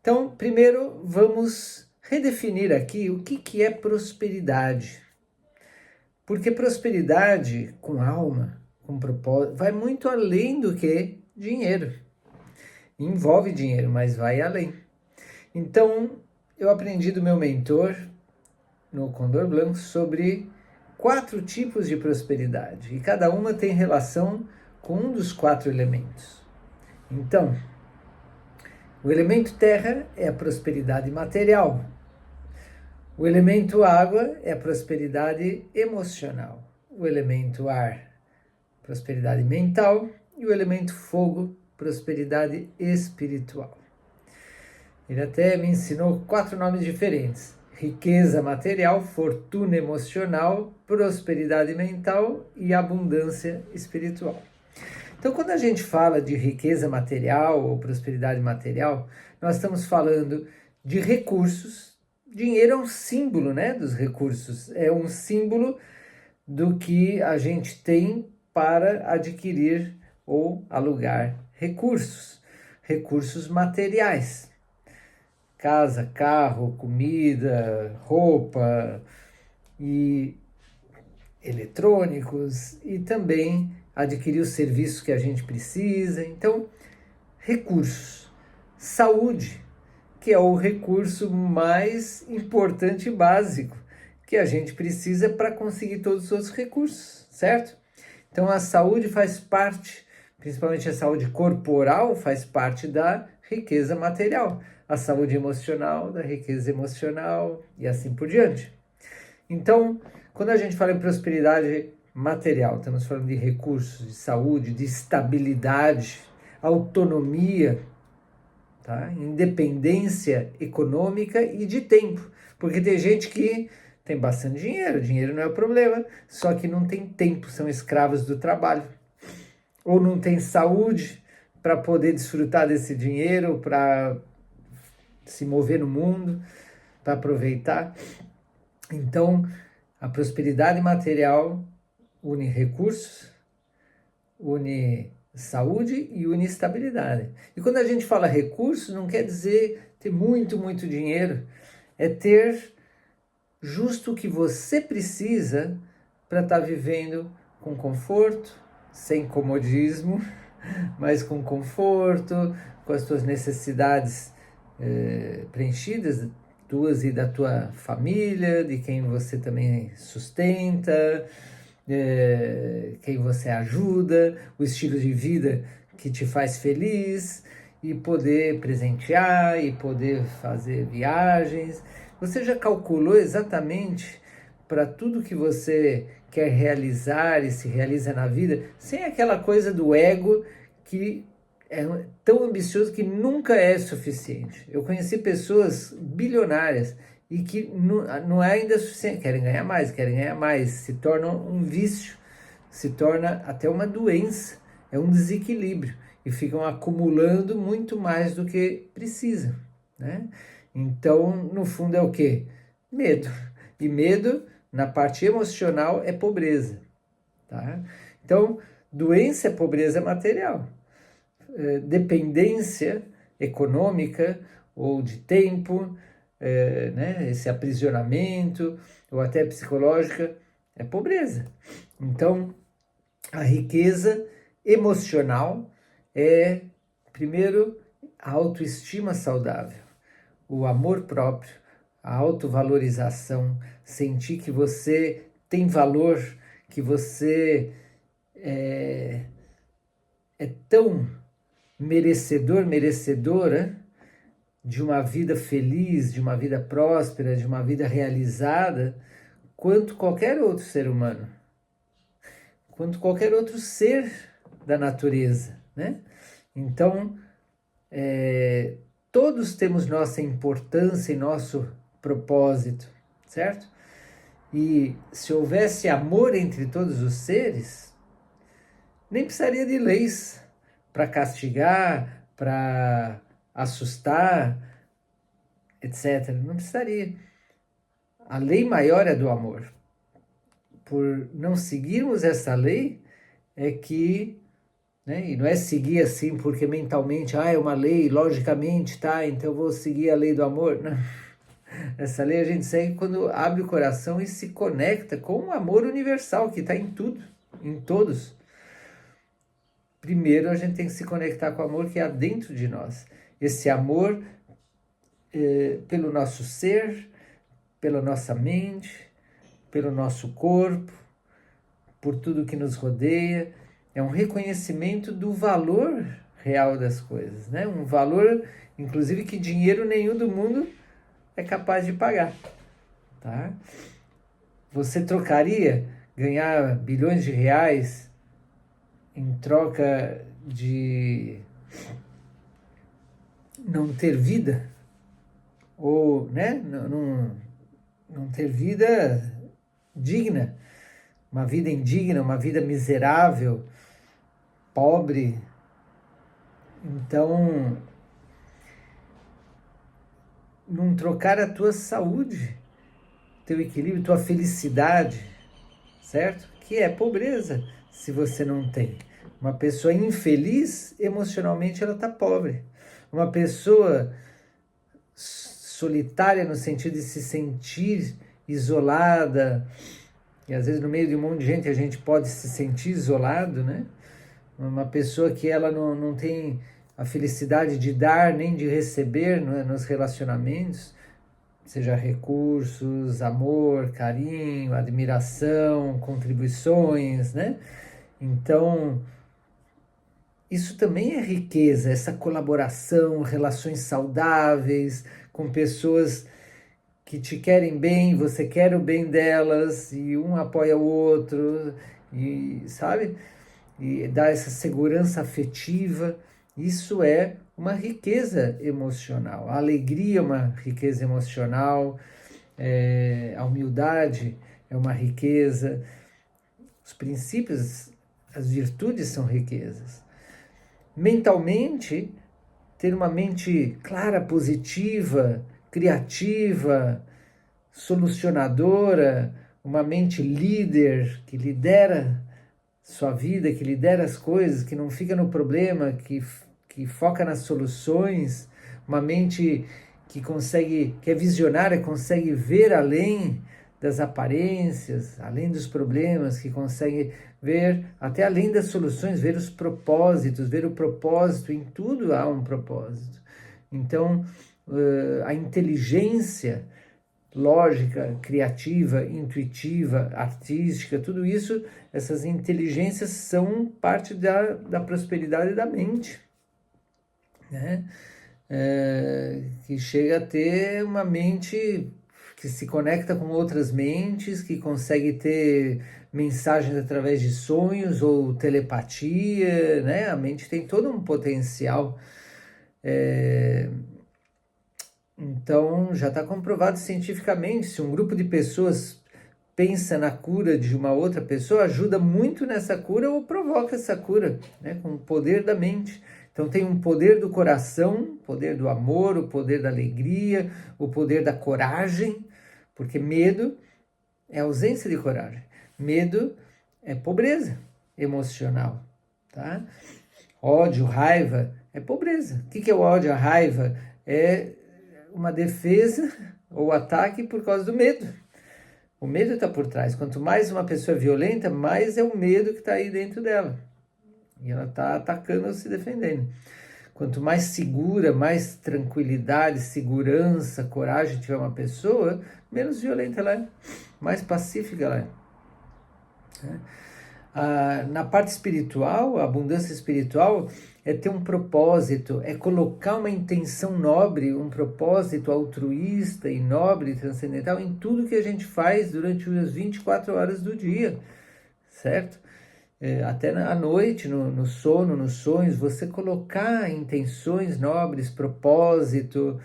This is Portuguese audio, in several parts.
Então, primeiro vamos redefinir aqui o que é prosperidade. Porque prosperidade com alma, com propósito, vai muito além do que dinheiro. Envolve dinheiro, mas vai além. Então, eu aprendi do meu mentor, no Condor Blanco, sobre 4 tipos de prosperidade. E cada uma tem relação com um dos 4 elementos. Então, o elemento terra é a prosperidade material. O elemento água é a prosperidade emocional. O elemento ar, prosperidade mental. E o elemento fogo, prosperidade espiritual. Ele até me ensinou 4 nomes diferentes: riqueza material, fortuna emocional, prosperidade mental e abundância espiritual. Então, quando a gente fala de riqueza material ou prosperidade material, nós estamos falando de recursos. Dinheiro é um símbolo, né, dos recursos, é um símbolo do que a gente tem para adquirir ou alugar recursos, recursos materiais. Casa, carro, comida, roupa e eletrônicos, e também adquirir os serviços que a gente precisa. Então, recursos. Saúde, que é o recurso mais importante e básico que a gente precisa para conseguir todos os outros recursos, certo? Então, a saúde faz parte, principalmente a saúde corporal, faz parte da riqueza material. A saúde emocional, da riqueza emocional e assim por diante. Então, quando a gente fala em prosperidade material, estamos falando de recursos, de saúde, de estabilidade, autonomia, tá? Independência econômica e de tempo. Porque tem gente que tem bastante dinheiro, dinheiro não é o problema, só que não tem tempo, são escravos do trabalho. Ou não tem saúde para poder desfrutar desse dinheiro, para se mover no mundo, para aproveitar. Então, a prosperidade material une recursos, une saúde e une estabilidade. E quando a gente fala recursos, não quer dizer ter muito dinheiro, é ter justo o que você precisa para estar vivendo com conforto, sem comodismo, mas com conforto, com as suas necessidades preenchidas, tuas e da tua família, de quem você também sustenta, quem você ajuda, o estilo de vida que te faz feliz, e poder presentear, e poder fazer viagens. Você já calculou exatamente para tudo que você quer realizar e se realiza na vida, sem aquela coisa do ego que é tão ambicioso que nunca é suficiente. Eu conheci pessoas bilionárias e que não é ainda suficiente, querem ganhar mais, se torna um vício, se torna até uma doença, é um desequilíbrio, e ficam acumulando muito mais do que precisam, né? Então, no fundo é o quê? Medo. E medo, na parte emocional, é pobreza, tá? Então, doença é pobreza material. Dependência econômica ou de tempo, né, esse aprisionamento, ou até psicológica, é pobreza. Então, a riqueza emocional é, primeiro, a autoestima saudável, o amor próprio, a autovalorização, sentir que você tem valor, que você é tão merecedor, merecedora de uma vida feliz, de uma vida próspera, de uma vida realizada, quanto qualquer outro ser humano, quanto qualquer outro ser da natureza, né? Então, todos temos nossa importância e nosso propósito, certo? E se houvesse amor entre todos os seres, nem precisaria de leis para castigar, para assustar, etc. Não precisaria. A lei maior é do amor. Por não seguirmos essa lei, é que né? E não é seguir assim porque mentalmente, é uma lei, logicamente, tá, então eu vou seguir a lei do amor. Não. Essa lei a gente segue quando abre o coração e se conecta com o amor universal que está em tudo, em todos. Primeiro a gente tem que se conectar com o amor que há dentro de nós. Esse amor pelo nosso ser, pela nossa mente, pelo nosso corpo, por tudo que nos rodeia. É um reconhecimento do valor real das coisas, né? Um valor, inclusive, que dinheiro nenhum do mundo é capaz de pagar, tá? Você trocaria ganhar bilhões de reais em troca de não ter vida? Ou, né, não ter vida digna, uma vida indigna, uma vida miserável, pobre. Então, não trocar a tua saúde, teu equilíbrio, tua felicidade, certo? Que é pobreza, se você não tem. Uma pessoa infeliz, emocionalmente, ela está pobre. Uma pessoa solitária no sentido de se sentir isolada, e às vezes no meio de um monte de gente a gente pode se sentir isolado, né? Uma pessoa que ela não tem a felicidade de dar nem de receber, né, nos relacionamentos, seja recursos, amor, carinho, admiração, contribuições, né? Então, isso também é riqueza, essa colaboração, relações saudáveis com pessoas que te querem bem, você quer o bem delas e um apoia o outro, e sabe? E dá essa segurança afetiva. Isso é uma riqueza emocional. A alegria é uma riqueza emocional, a humildade é uma riqueza, os princípios, as virtudes são riquezas. Mentalmente, ter uma mente clara, positiva, criativa, solucionadora, uma mente líder, que lidera sua vida, que lidera as coisas, que não fica no problema, que foca nas soluções, uma mente que consegue, que é visionária, consegue ver além das aparências, além dos problemas, que consegue ver até além das soluções, ver os propósitos, ver o propósito, em tudo há um propósito. Então, a inteligência lógica, criativa, intuitiva, artística, tudo isso, essas inteligências são parte da prosperidade da mente, né? Que chega a ter uma mente que se conecta com outras mentes, que consegue ter mensagens através de sonhos ou telepatia, né? A mente tem todo um potencial. Então, já está comprovado cientificamente, se um grupo de pessoas pensa na cura de uma outra pessoa, ajuda muito nessa cura ou provoca essa cura, né? Com o poder da mente. Então tem um poder do coração, o poder do amor, o poder da alegria, o poder da coragem, porque medo é ausência de coragem. Medo é pobreza emocional, tá? Ódio, raiva é pobreza. O que é o ódio, a raiva? É uma defesa ou ataque por causa do medo. O medo está por trás. Quanto mais uma pessoa é violenta, mais é o medo que está aí dentro dela. E ela está atacando ou se defendendo. Quanto mais segura, mais tranquilidade, segurança, coragem tiver uma pessoa, menos violenta ela é, mais pacífica ela é. Na parte espiritual, a abundância espiritual é ter um propósito, é colocar uma intenção nobre, um propósito altruísta e nobre e transcendental em tudo que a gente faz durante as 24 horas do dia, certo? Até à noite, no sono, nos sonhos, você colocar intenções nobres, propósito,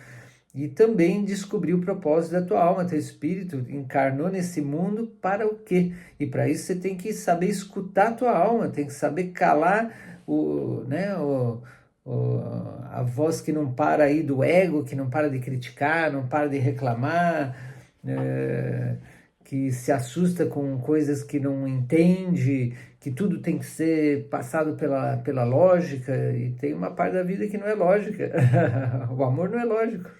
e também descobrir o propósito da tua alma. Teu espírito encarnou nesse mundo para o quê? E para isso você tem que saber escutar a tua alma, tem que saber calar a voz que não para aí do ego, que não para de criticar, não para de reclamar, que se assusta com coisas que não entende, que tudo tem que ser passado pela lógica, e tem uma parte da vida que não é lógica. O amor não é lógico,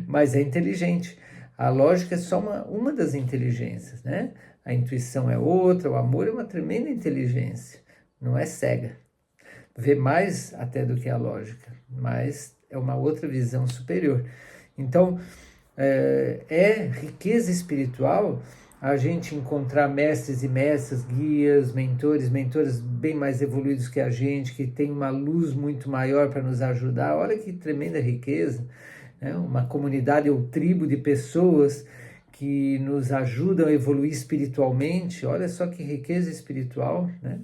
mas é inteligente. A lógica é só uma das inteligências, né? A intuição é outra, o amor é uma tremenda inteligência, não é cega. Vê mais até do que a lógica, mas é uma outra visão superior. Então, é riqueza espiritual a gente encontrar mestres e mestras, guias, mentoras bem mais evoluídos que a gente, que tem uma luz muito maior para nos ajudar. Olha que tremenda riqueza, né? Uma comunidade ou tribo de pessoas que nos ajudam a evoluir espiritualmente. Olha só que riqueza espiritual, né?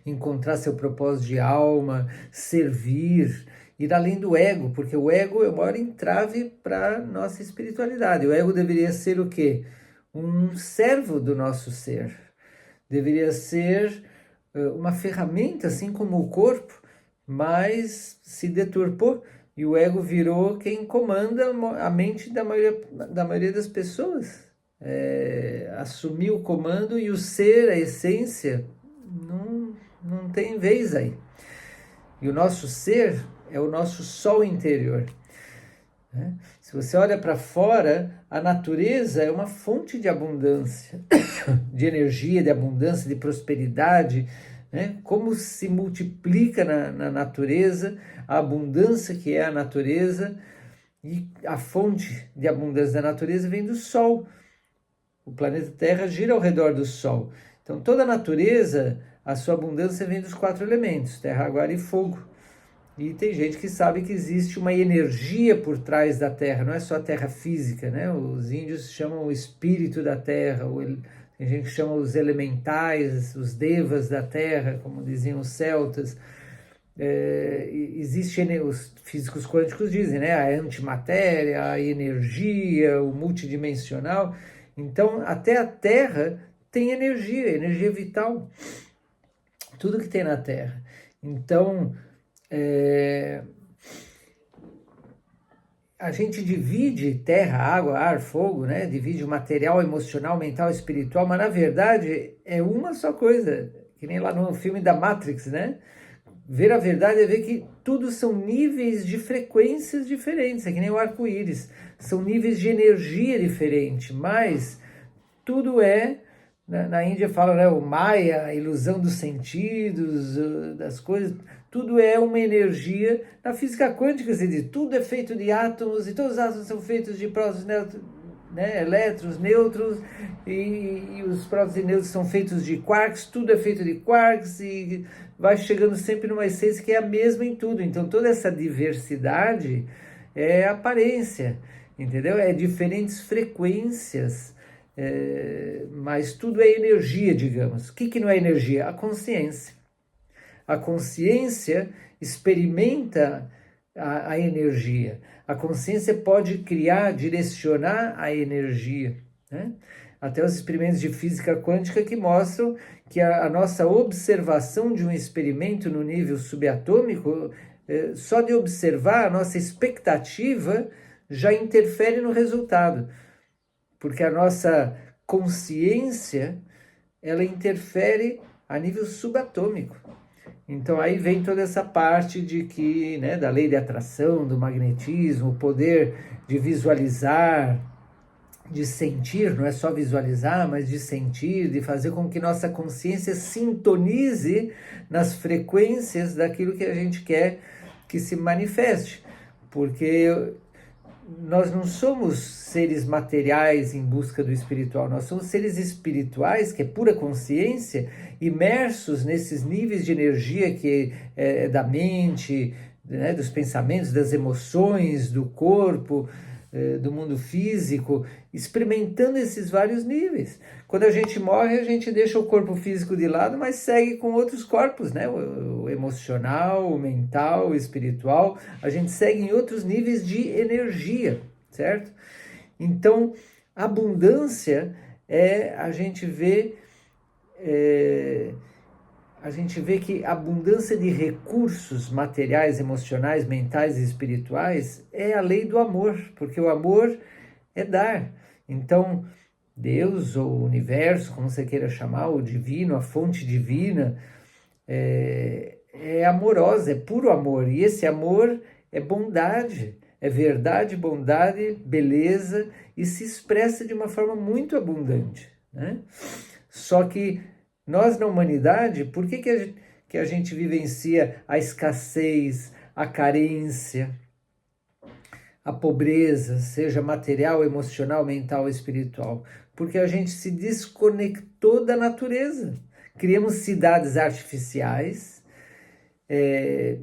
Encontrar seu propósito de alma, servir, ir além do ego, porque o ego é o maior entrave para a nossa espiritualidade. O ego deveria ser o quê? Um servo do nosso ser. Deveria ser uma ferramenta, assim como o corpo, mas se deturpou e o ego virou quem comanda a mente da maioria das pessoas. Assumiu o comando e o ser, a essência, não tem vez aí. E o nosso ser é o nosso sol interior. Se você olha para fora, a natureza é uma fonte de abundância, de energia, de abundância, de prosperidade, né? Como se multiplica na natureza a abundância que é a natureza, e a fonte de abundância da natureza vem do Sol. O planeta Terra gira ao redor do Sol. Então toda a natureza, a sua abundância vem dos 4 elementos, terra, água, ar e fogo. E tem gente que sabe que existe uma energia por trás da Terra, não é só a Terra física, né? Os índios chamam o espírito da Terra, tem gente que chama os elementais, os devas da Terra, como diziam os celtas. Os físicos quânticos dizem, né? A antimatéria, a energia, o multidimensional. Então, até a Terra tem energia vital. Tudo que tem na Terra. Então, a gente divide terra, água, ar, fogo, né? Divide o material emocional, mental, espiritual, mas na verdade é uma só coisa, que nem lá no filme da Matrix, né? Ver a verdade é ver que tudo são níveis de frequências diferentes, é que nem o arco-íris, são níveis de energia diferente, mas tudo na Índia fala, né, o Maya, a ilusão dos sentidos, das coisas, tudo é uma energia. Na física quântica se diz, tudo é feito de átomos, e todos os átomos são feitos de prótons, né, elétrons, nêutrons, e os prótons e nêutrons são feitos de quarks, tudo é feito de quarks, e vai chegando sempre numa essência que é a mesma em tudo. Então toda essa diversidade é aparência, entendeu? É diferentes frequências, mas tudo é energia, digamos. O que não é energia? A consciência. A consciência experimenta a energia. A consciência pode criar, direcionar a energia, né? Até os experimentos de física quântica que mostram que a nossa observação de um experimento no nível subatômico, só de observar, a nossa expectativa já interfere no resultado. Porque a nossa consciência, ela interfere a nível subatômico. Então aí vem toda essa parte de que, né, da lei de atração, do magnetismo, o poder de visualizar, de sentir, não é só visualizar, mas de sentir, de fazer com que nossa consciência sintonize nas frequências daquilo que a gente quer que se manifeste. Porque nós não somos seres materiais em busca do espiritual, nós somos seres espirituais, que é pura consciência, imersos nesses níveis de energia que é da mente, né, dos pensamentos, das emoções, do corpo, do mundo físico, experimentando esses vários níveis. Quando a gente morre, a gente deixa o corpo físico de lado, mas segue com outros corpos, né? O emocional, o mental, o espiritual, a gente segue em outros níveis de energia, certo? Então, abundância a gente vê que a abundância de recursos materiais, emocionais, mentais e espirituais é a lei do amor, porque o amor é dar. Então, Deus ou universo, como você queira chamar, o divino, a fonte divina, é amorosa, é puro amor. E esse amor é bondade, é verdade, bondade, beleza, e se expressa de uma forma muito abundante, né? Só que nós, na humanidade, por que a gente vivencia a escassez, a carência, a pobreza, seja material, emocional, mental, espiritual? Porque a gente se desconectou da natureza. Criamos cidades artificiais,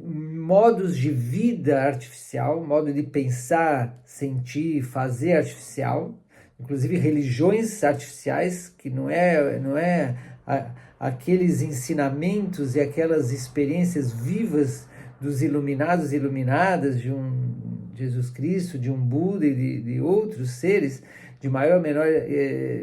modos de vida artificial, modo de pensar, sentir, fazer artificial, inclusive religiões artificiais, que não é aqueles ensinamentos e aquelas experiências vivas dos iluminados e iluminadas, de um Jesus Cristo, de um Buda e de outros seres de maior ou menor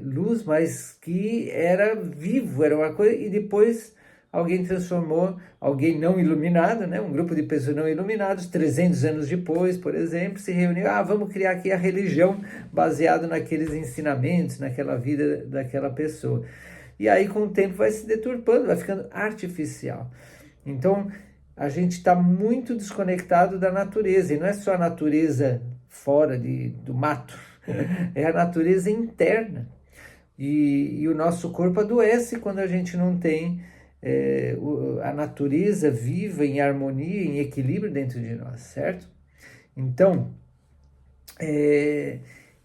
luz, mas que era vivo, era uma coisa, e depois alguém transformou, alguém não iluminado, né? Um grupo de pessoas não iluminadas, 300 anos depois, por exemplo, se reuniu, vamos criar aqui a religião baseado naqueles ensinamentos, naquela vida daquela pessoa. E aí com o tempo vai se deturpando, vai ficando artificial. Então a gente está muito desconectado da natureza, e não é só a natureza fora do mato, é a natureza interna. E o nosso corpo adoece quando a gente não tem a natureza viva, em harmonia, em equilíbrio dentro de nós, certo? Então,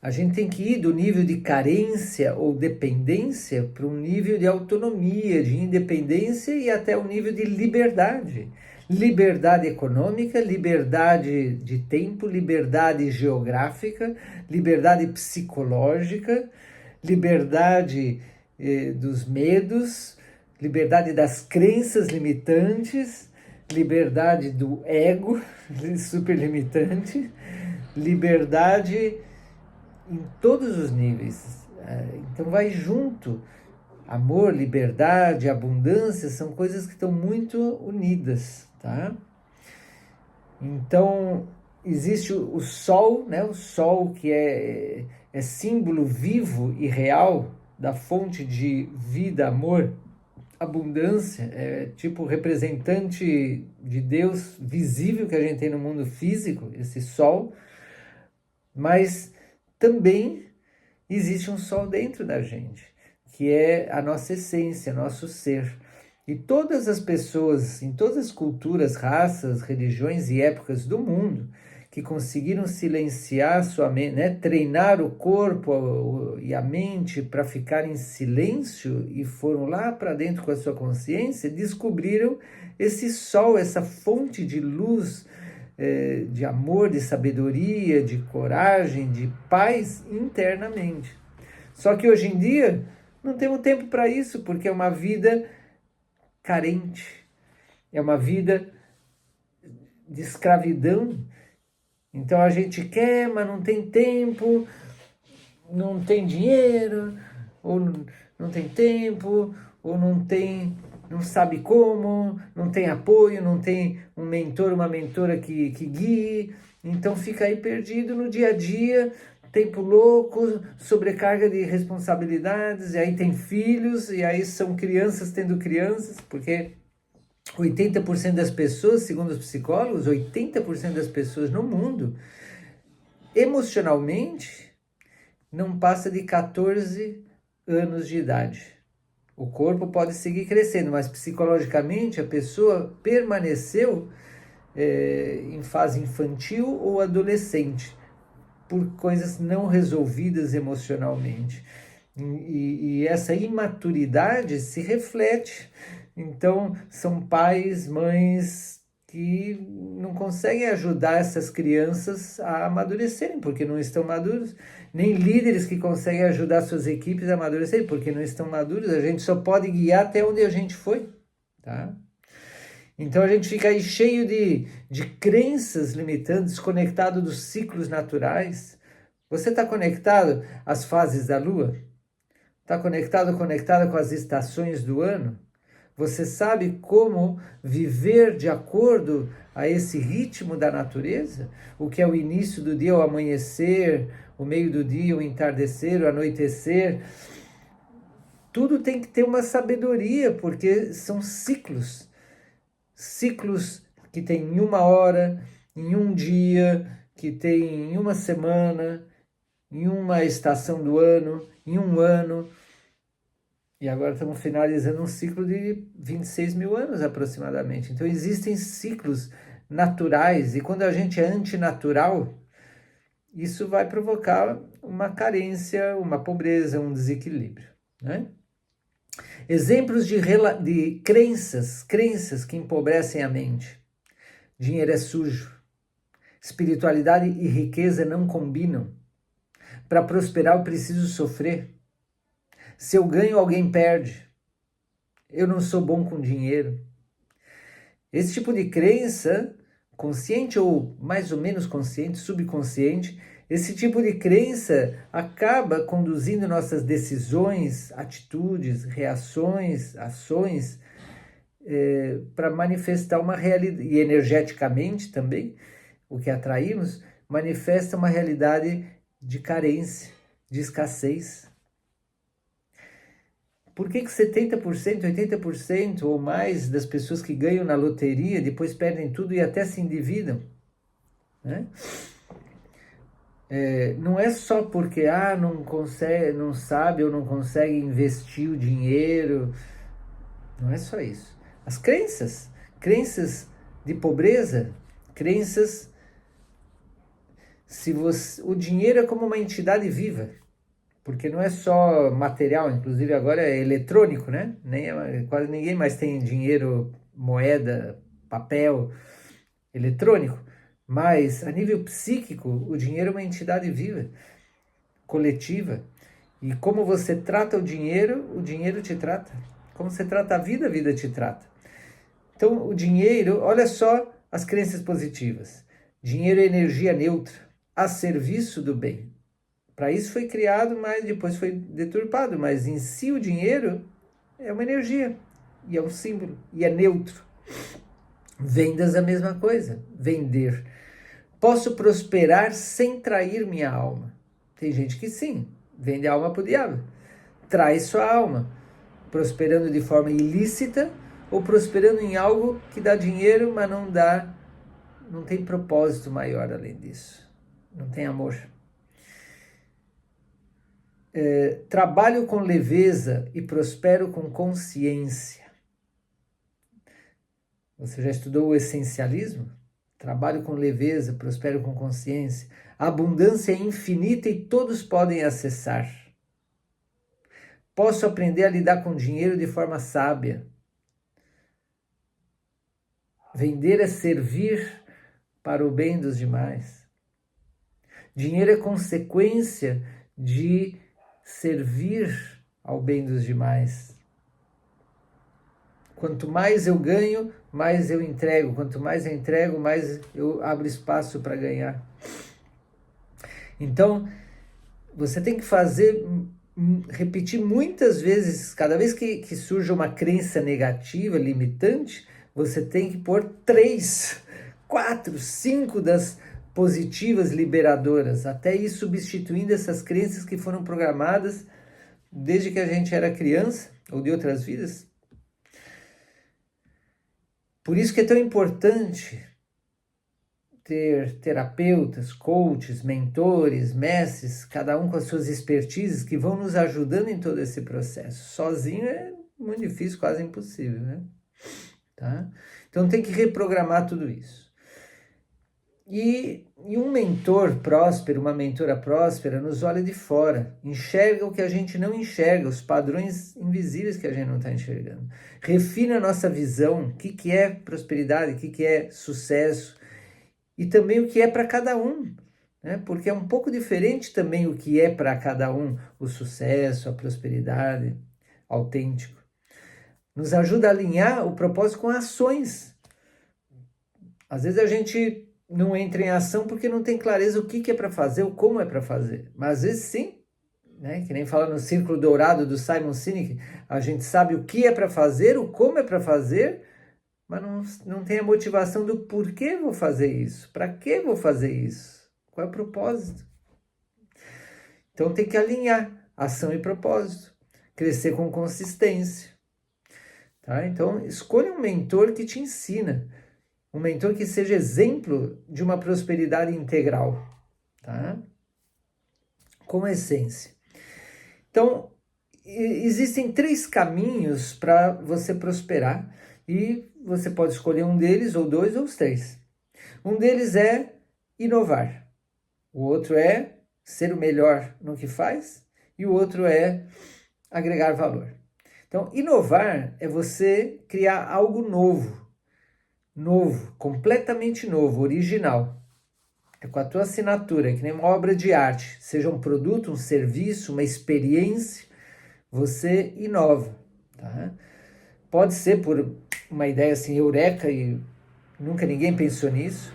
a gente tem que ir do nível de carência ou dependência para um nível de autonomia, de independência e até o nível de liberdade. Liberdade econômica, liberdade de tempo, liberdade geográfica, liberdade psicológica, liberdade dos medos, liberdade das crenças limitantes, liberdade do ego super limitante, liberdade em todos os níveis. Então vai junto. Amor, liberdade, abundância são coisas que estão muito unidas, tá? Então existe o sol, né? O sol que é símbolo vivo e real da fonte de vida, amor, abundância, é tipo representante de Deus visível que a gente tem no mundo físico, esse sol, mas também existe um sol dentro da gente, que é a nossa essência, nosso ser. E todas as pessoas, em todas as culturas, raças, religiões e épocas do mundo, que conseguiram silenciar sua mente, né, treinar o corpo e a mente para ficar em silêncio e foram lá para dentro com a sua consciência, descobriram esse sol, essa fonte de luz, de amor, de sabedoria, de coragem, de paz internamente. Só que hoje em dia não temos tempo para isso, porque é uma vida carente, é uma vida de escravidão. Então a gente quer, mas não tem tempo, não tem dinheiro, ou não tem tempo, ou não sabe como, não tem apoio, não tem um mentor, uma mentora que guie, então fica aí perdido no dia a dia, tempo louco, sobrecarga de responsabilidades, e aí tem filhos, e aí são crianças tendo crianças, porque 80% das pessoas, segundo os psicólogos, 80% das pessoas no mundo, emocionalmente, não passa de 14 anos de idade. O corpo pode seguir crescendo, mas psicologicamente a pessoa permaneceu em fase infantil ou adolescente, por coisas não resolvidas emocionalmente. E essa imaturidade se reflete. Então, são pais, mães que não conseguem ajudar essas crianças a amadurecerem, porque não estão maduros, nem líderes que conseguem ajudar suas equipes a amadurecerem, porque não estão maduros. A gente só pode guiar até onde a gente foi, tá? Então a gente fica aí cheio de crenças limitantes, desconectado dos ciclos naturais. Você está conectado às fases da Lua? Está conectada com as estações do ano? Você sabe como viver de acordo a esse ritmo da natureza? O que é o início do dia, o amanhecer, o meio do dia, o entardecer, o anoitecer. Tudo tem que ter uma sabedoria, porque são ciclos. Ciclos que tem em uma hora, em um dia, que tem em uma semana, em uma estação do ano, em um ano. E agora estamos finalizando um ciclo de 26 mil anos aproximadamente. Então existem ciclos naturais, e quando a gente é antinatural, isso vai provocar uma carência, uma pobreza, um desequilíbrio, né? Exemplos de crenças que empobrecem a mente. Dinheiro é sujo. Espiritualidade e riqueza não combinam. Para prosperar eu preciso sofrer. Se eu ganho, alguém perde. Eu não sou bom com dinheiro. Esse tipo de crença, consciente ou mais ou menos consciente, subconsciente, esse tipo de crença acaba conduzindo nossas decisões, atitudes, reações, ações, para manifestar uma realidade, e energeticamente também, o que atraímos, manifesta uma realidade de carência, de escassez. Por que 70%, 80% ou mais das pessoas que ganham na loteria depois perdem tudo e até se endividam? Né? Não é só porque não consegue, não sabe ou não consegue investir o dinheiro. Não é só isso. As crenças de pobreza, crenças o dinheiro é como uma entidade viva, porque não é só material, inclusive agora é eletrônico, né? Quase ninguém mais tem dinheiro, moeda, papel, eletrônico. Mas a nível psíquico, o dinheiro é uma entidade viva, coletiva. E como você trata o dinheiro te trata. Como você trata a vida te trata. Então, o dinheiro, olha só as crenças positivas. Dinheiro é energia neutra, a serviço do bem. Para isso foi criado, mas depois foi deturpado. Mas em si o dinheiro é uma energia, e é um símbolo, e é neutro. Vendas a mesma coisa, vender. Posso prosperar sem trair minha alma. Tem gente que sim, vende a alma para o diabo. Trai sua alma, prosperando de forma ilícita ou prosperando em algo que dá dinheiro, mas não tem propósito maior além disso. Não tem amor. Trabalho com leveza e prospero com consciência. Você já estudou o essencialismo? Trabalho com leveza, prospero com consciência. A abundância é infinita e todos podem acessar. Posso aprender a lidar com dinheiro de forma sábia. Vender é servir para o bem dos demais. Dinheiro é consequência de servir ao bem dos demais. Quanto mais eu ganho, mais eu entrego. Quanto mais eu entrego, mais eu abro espaço para ganhar. Então, você tem que repetir muitas vezes, cada vez que surge uma crença negativa, limitante, você tem que pôr 3, 4, 5 das positivas, liberadoras, até ir substituindo essas crenças que foram programadas desde que a gente era criança, ou de outras vidas. Por isso que é tão importante ter terapeutas, coaches, mentores, mestres, cada um com as suas expertises que vão nos ajudando em todo esse processo. Sozinho é muito difícil, quase impossível, né? Tá? Então tem que reprogramar tudo isso. E um mentor próspero, uma mentora próspera, nos olha de fora, enxerga o que a gente não enxerga, os padrões invisíveis que a gente não está enxergando. Refina a nossa visão, o que é prosperidade, o que é sucesso, e também o que é para cada um, né? Porque é um pouco diferente também o que é para cada um, o sucesso, a prosperidade, autêntico. Nos ajuda a alinhar o propósito com ações. Às vezes a gente não entra em ação porque não tem clareza o que é para fazer, ou como é para fazer. Mas às vezes sim, né? Que nem fala no Círculo Dourado do Simon Sinek, a gente sabe o que é para fazer, o como é para fazer, mas não tem a motivação do porquê vou fazer isso, para que vou fazer isso, qual é o propósito. Então tem que alinhar ação e propósito, crescer com consistência. Tá? Então escolha um mentor que te ensina, um mentor que seja exemplo de uma prosperidade integral, tá? Com essência. Então, existem 3 caminhos para você prosperar e você pode escolher um deles, ou 2, ou os 3. Um deles é inovar, o outro é ser o melhor no que faz e o outro é agregar valor. Então, inovar é você criar algo novo, completamente novo, original. É com a tua assinatura, que nem uma obra de arte, seja um produto, um serviço, uma experiência, você inova, tá? Pode ser por uma ideia assim, eureka, e nunca ninguém pensou nisso,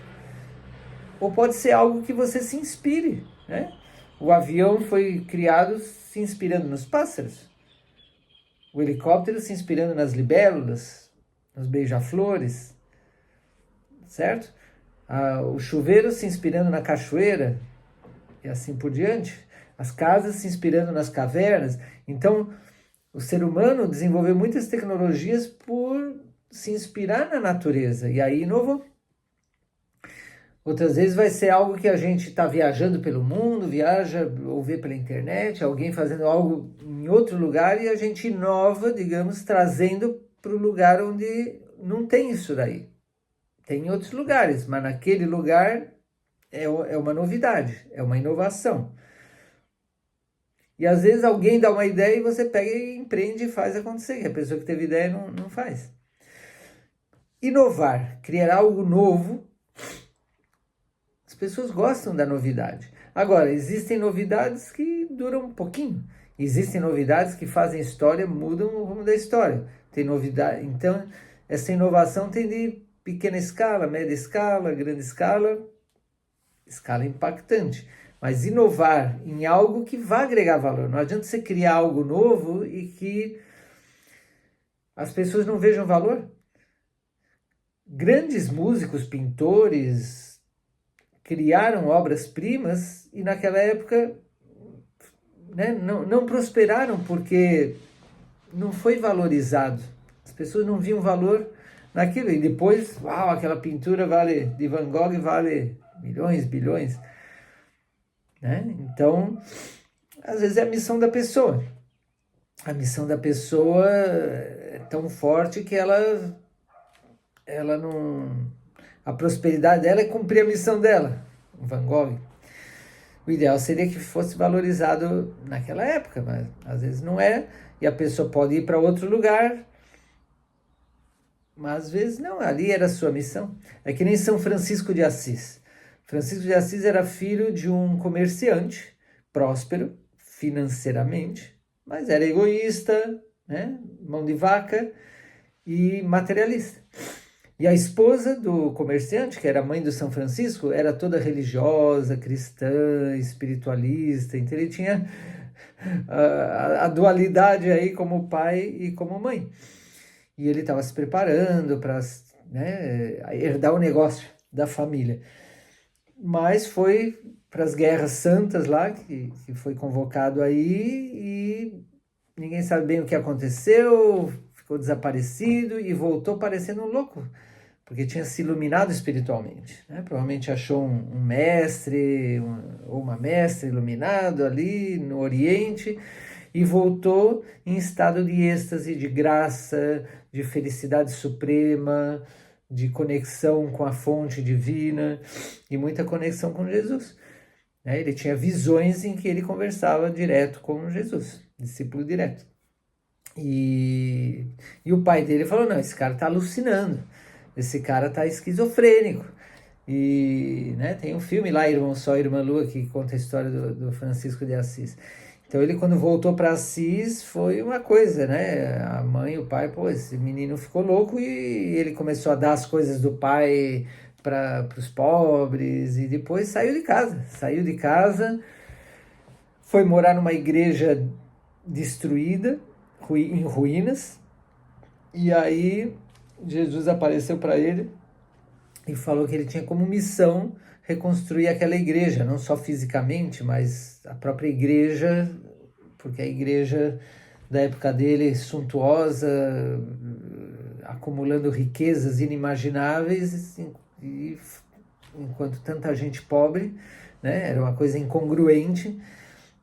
ou pode ser algo que você se inspire, né? O avião foi criado se inspirando nos pássaros, o helicóptero se inspirando nas libélulas, nos beija-flores, certo? O chuveiro se inspirando na cachoeira, e assim por diante. As casas se inspirando nas cavernas. Então, o ser humano desenvolveu muitas tecnologias por se inspirar na natureza, e aí inovou. Outras vezes vai ser algo que a gente está viajando pelo mundo, viaja ou vê pela internet, alguém fazendo algo em outro lugar e a gente inova, digamos, trazendo para o lugar onde não tem isso daí. Tem em outros lugares, mas naquele lugar é uma novidade, é uma inovação. E às vezes alguém dá uma ideia e você pega e empreende e faz acontecer. A pessoa que teve ideia não faz. Inovar, criar algo novo. As pessoas gostam da novidade. Agora, existem novidades que duram um pouquinho. Existem novidades que fazem história, mudam o rumo da história. Tem novidade. Então, essa inovação tem de pequena escala, média escala, grande escala, escala impactante. Mas inovar em algo que vai agregar valor. Não adianta você criar algo novo e que as pessoas não vejam valor. Grandes músicos, pintores, criaram obras-primas e naquela época, né, não prosperaram porque não foi valorizado. As pessoas não viam valor naquilo. E depois, uau, aquela pintura de Van Gogh vale milhões, bilhões. Né? Então, às vezes é a missão da pessoa. A missão da pessoa é tão forte que ela não... A prosperidade dela é cumprir a missão dela. O Van Gogh. O ideal seria que fosse valorizado naquela época, mas às vezes não é. E a pessoa pode ir para outro lugar, mas às vezes não. Ali era a sua missão. É que nem São Francisco de Assis. Francisco de Assis era filho de um comerciante próspero financeiramente, mas era egoísta, né? Mão de vaca e materialista. E a esposa do comerciante, que era a mãe do São Francisco, era toda religiosa, cristã, espiritualista. Então ele tinha a dualidade aí como pai e como mãe. E ele estava se preparando para, né, herdar o negócio da família. Mas foi para as guerras santas lá, que foi convocado aí, e ninguém sabe bem o que aconteceu, ficou desaparecido e voltou parecendo um louco, porque tinha se iluminado espiritualmente. Né? Provavelmente achou um mestre ou uma mestra iluminado ali no Oriente e voltou em estado de êxtase, de graça, de felicidade suprema, de conexão com a fonte divina e muita conexão com Jesus. Ele tinha visões em que ele conversava direto com Jesus, discípulo direto. E o pai dele falou, não, esse cara está alucinando, esse cara está esquizofrênico. E né, tem um filme lá, Irmão Sol e Irmã Lua, que conta a história do Francisco de Assis. Então ele, quando voltou para Assis, foi uma coisa, né? A mãe e o pai, pô, esse menino ficou louco, e ele começou a dar as coisas do pai para os pobres, e depois saiu de casa, foi morar numa igreja destruída, em ruínas, e aí Jesus apareceu para ele e falou que ele tinha como missão reconstruir aquela igreja, não só fisicamente, mas a própria igreja, porque a igreja da época dele, suntuosa, acumulando riquezas inimagináveis, e enquanto tanta gente pobre, né, era uma coisa incongruente.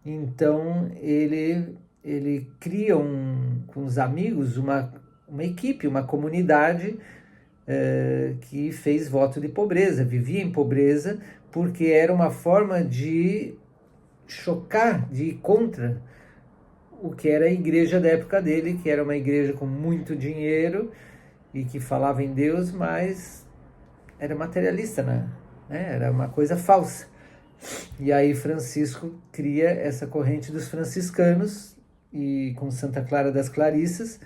Então ele cria com os amigos uma equipe, uma comunidade que fez voto de pobreza, vivia em pobreza, porque era uma forma de chocar, de ir contra o que era a igreja da época dele, que era uma igreja com muito dinheiro e que falava em Deus, mas era materialista, né? Era uma coisa falsa. E aí Francisco cria essa corrente dos franciscanos, e com Santa Clara das Clarissas,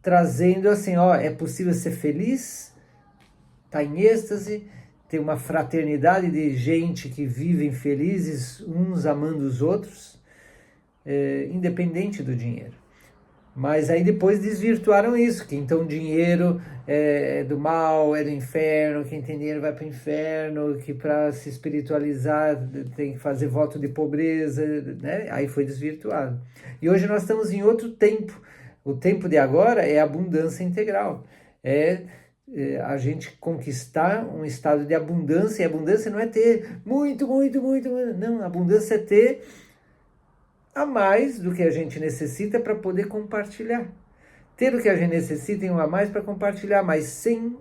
trazendo assim, é possível ser feliz, tá em êxtase, ter uma fraternidade de gente que vivem felizes, uns amando os outros, independente do dinheiro. Mas aí depois desvirtuaram isso, que então dinheiro é do mal, é do inferno, quem tem dinheiro vai para o inferno, que para se espiritualizar tem que fazer voto de pobreza, né? Aí foi desvirtuado. E hoje nós estamos em outro tempo. O tempo de agora é abundância integral. É a gente conquistar um estado de abundância, e abundância não é ter muito, muito, muito, não, abundância é ter a mais do que a gente necessita para poder compartilhar. Ter o que a gente necessita e um a mais para compartilhar, mas sem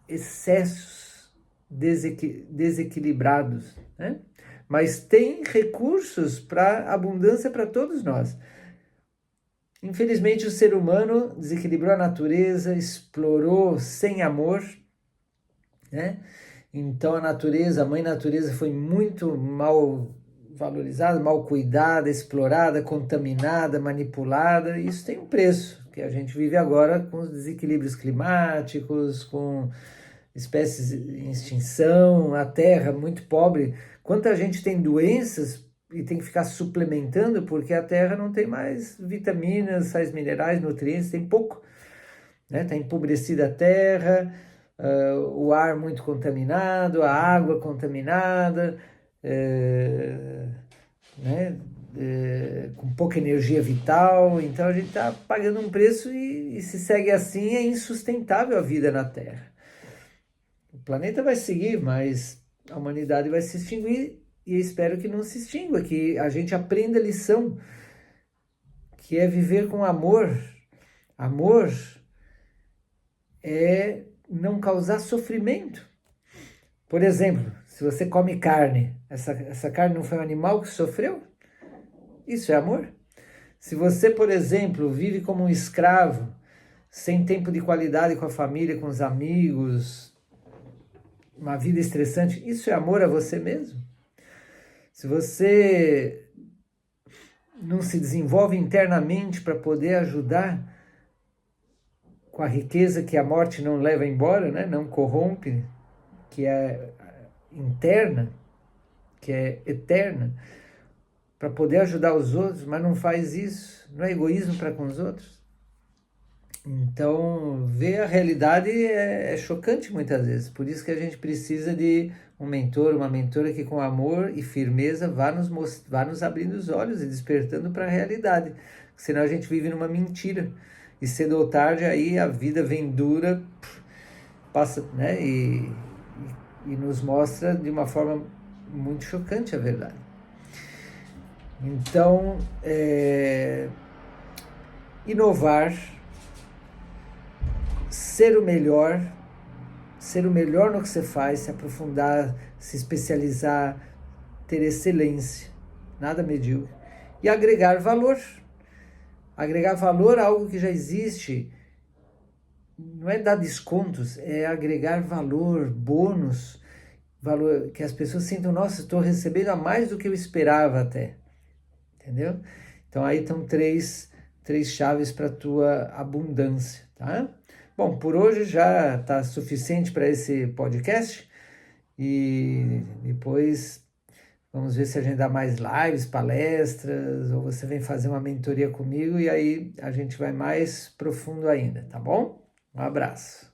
excessos desequilibrados, né? Mas tem recursos para abundância para todos nós. Infelizmente o ser humano desequilibrou a natureza, explorou sem amor, né? Então a natureza, a mãe natureza foi muito mal valorizada, mal cuidada, explorada, contaminada, manipulada. Isso tem um preço, que a gente vive agora com os desequilíbrios climáticos, com espécies em extinção, a terra muito pobre. Quanta gente tem doenças e tem que ficar suplementando porque a terra não tem mais vitaminas, sais minerais, nutrientes, tem pouco, né? Está empobrecida a terra, o ar muito contaminado, a água contaminada, né? Com pouca energia vital. Então a gente está pagando um preço e se segue assim é insustentável a vida na Terra. O planeta vai seguir, mas a humanidade vai se extinguir, e eu espero que não se extingua, que a gente aprenda a lição, que é viver com amor. Amor é não causar sofrimento. Por exemplo, se você come carne, essa carne não foi um animal que sofreu? Isso é amor. Se você, por exemplo, vive como um escravo, sem tempo de qualidade com a família, com os amigos, uma vida estressante, isso é amor a você mesmo? Se você não se desenvolve internamente para poder ajudar com a riqueza que a morte não leva embora, né? Não corrompe, que é interna, que é eterna, para poder ajudar os outros, mas não faz isso, não é egoísmo para com os outros? Então, ver a realidade é chocante muitas vezes, por isso que a gente precisa de um mentor, uma mentora que com amor e firmeza vá nos abrindo os olhos e despertando para a realidade, senão a gente vive numa mentira, e cedo ou tarde aí a vida vem dura, passa, né, e nos mostra de uma forma muito chocante a verdade. Então, inovar, ser o melhor no que você faz, se aprofundar, se especializar, ter excelência, nada medíocre, e agregar valor a algo que já existe. Não é dar descontos, é agregar valor, bônus, valor, que as pessoas sintam, nossa, estou recebendo a mais do que eu esperava até, entendeu? Então aí estão três chaves para a tua abundância, tá? Bom, por hoje já está suficiente para esse podcast, e depois Vamos ver se a gente dá mais lives, palestras, ou você vem fazer uma mentoria comigo e aí a gente vai mais profundo ainda, tá bom? Um abraço.